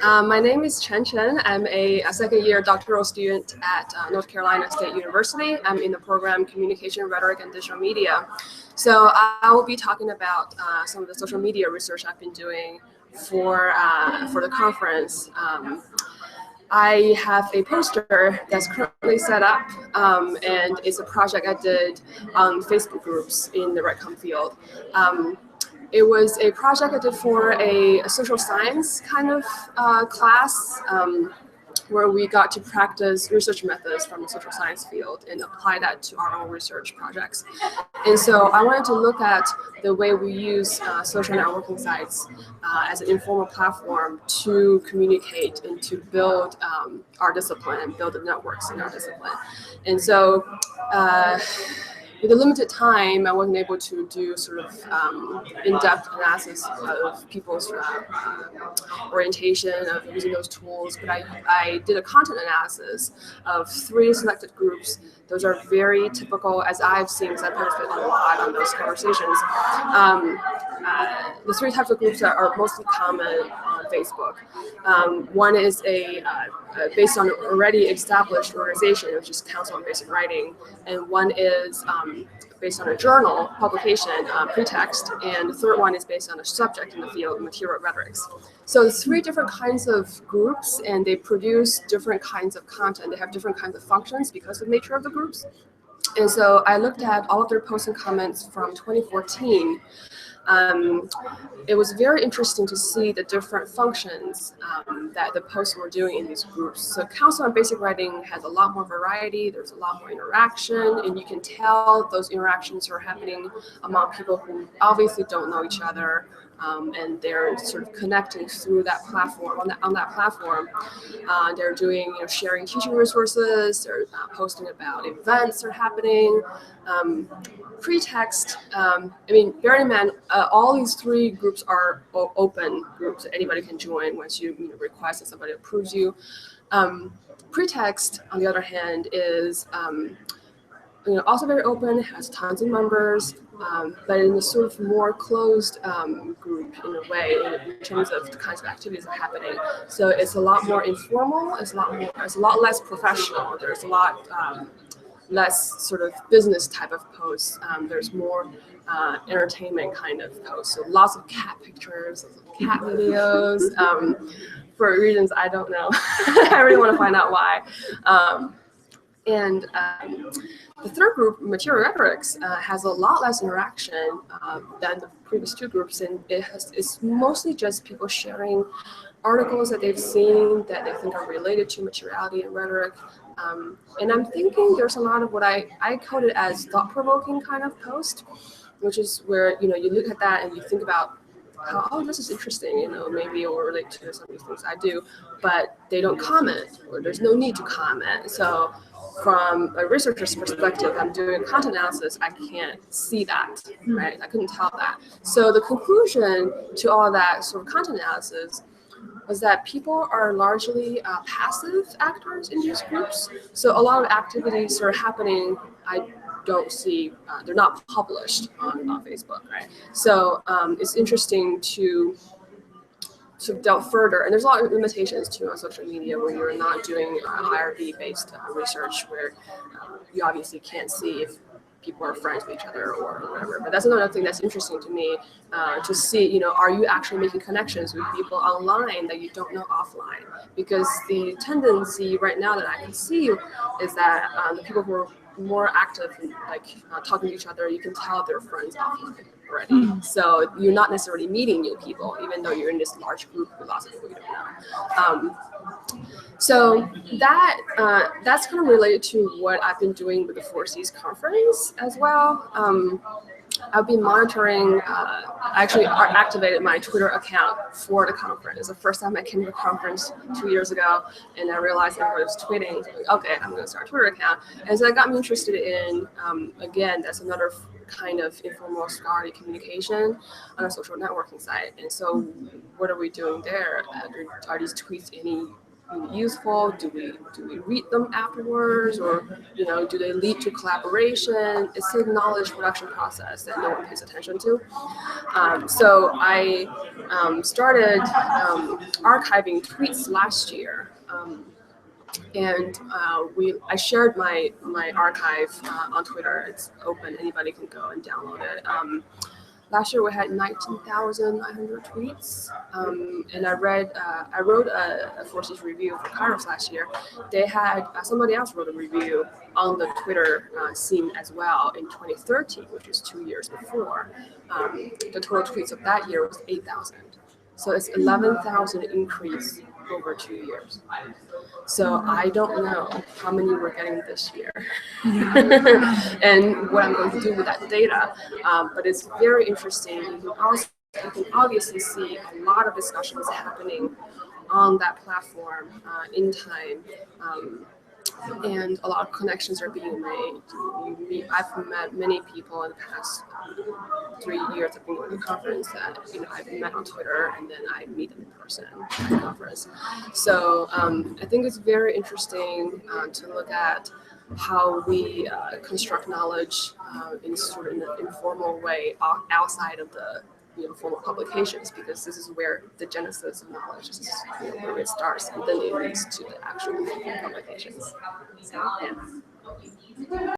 My name is Chen. I'm a second-year doctoral student at North Carolina State University. I'm in the program Communication, Rhetoric, and Digital Media. So I will be talking about some of the social media research I've been doing for the conference. I have a poster that's currently set up, and it's a project I did on Facebook groups in the RedCom field. It was a project I did for a social science kind of class, where we got to practice research methods from the social science field and apply that to our own research projects. And so I wanted to look at the way we use social networking sites as an informal platform to communicate and to build our discipline and build the networks in our discipline. And so with a limited time, I wasn't able to do sort of in-depth analysis of people's orientation of using those tools, but I did a content analysis of 3 selected groups. Those are very typical, as I've seen, because I've participated a lot on those conversations. The 3 types of groups that are mostly common on Facebook. One is based on an already established organization, which is Council on Basic Writing, and one is based on a journal publication, pretext, and the third one is based on a subject in the field, material rhetorics. So there's 3 different kinds of groups, and they produce different kinds of content. They have different kinds of functions because of the nature of the groups. And so I looked at all of their posts and comments from 2014. It was very interesting to see the different functions that the posts were doing in these groups. So Council on Basic Writing has a lot more variety, there's a lot more interaction, and you can tell those interactions are happening among people who obviously don't know each other, and they're sort of connecting through that platform, on that platform. They're doing, sharing teaching resources, they're posting about events that are happening. Pretext, bear in mind, all these 3 groups are open groups that anybody can join once you request that somebody approves you. Pretext, on the other hand, is also very open, has tons of members, but in a sort of more closed group in a way, in terms of the kinds of activities that are happening. So it's a lot more informal, it's a lot less professional, there's a lot less sort of business type of posts. There's more entertainment kind of posts. So lots of cat pictures, cat videos, for reasons I don't know. I really want to find out why. The third group, Material Rhetorics, has a lot less interaction than the previous 2 groups, and it's mostly just people sharing articles that they've seen that they think are related to materiality and rhetoric. And I'm thinking there's a lot of what I coded as thought-provoking kind of post, which is where you look at that and you think about how, oh, this is interesting, maybe it will relate to some of these things I do, but they don't comment, or there's no need to comment. So from a researcher's perspective, I'm doing content analysis, I can't see that, right? I couldn't tell that. So the conclusion to all that sort of content analysis was that people are largely passive actors in these groups. So a lot of activities are happening, I don't see, they're not published on Facebook, right? So it's interesting to delve further, and there's a lot of limitations too on social media when you're not doing IRB-based research, where you obviously can't see if people are friends with each other or whatever. But that's another thing that's interesting to me, to see, are you actually making connections with people online that you don't know offline? Because the tendency right now that I can see is that the people who are more active in talking to each other, you can tell they're friends offline already. So you're not necessarily meeting new people, even though you're in this large group with lots of people you don't know. So that's kind of related to what I've been doing with the 4Cs conference as well. I've been monitoring, actually activated my Twitter account for the conference. It's the first time I came to the conference 2 years ago, and I realized everybody was tweeting. So like, okay, I'm going to start a Twitter account. And so that got me interested in, again, that's another kind of informal scholarly communication on a social networking site. And so what are we doing there? Are these tweets any useful? Do we read them afterwards, or do they lead to collaboration? It's a knowledge production process that no one pays attention to. So I started archiving tweets last year. And I shared my archive on Twitter. It's open; anybody can go and download it. Last year we had 19,900 tweets, and I wrote a Forces review for Kairos last year. They had somebody else wrote a review on the Twitter scene as well in 2013, which was 2 years before. The total tweets of that year was 8,000, so it's 11,000 increase over 2 years. So I don't know how many we're getting this year and what I'm going to do with that data. But it's very interesting. You can obviously see a lot of discussions happening on that platform in time. And a lot of connections are being made. I've met many people in the past 3 years of being on the conference that I've met on Twitter, and then I meet them in person at the conference. So I think it's very interesting to look at how we construct knowledge in sort of an informal way outside of the formal publications, because this is where the genesis of knowledge is, where it starts, and then it leads to the actual publications. So, yeah.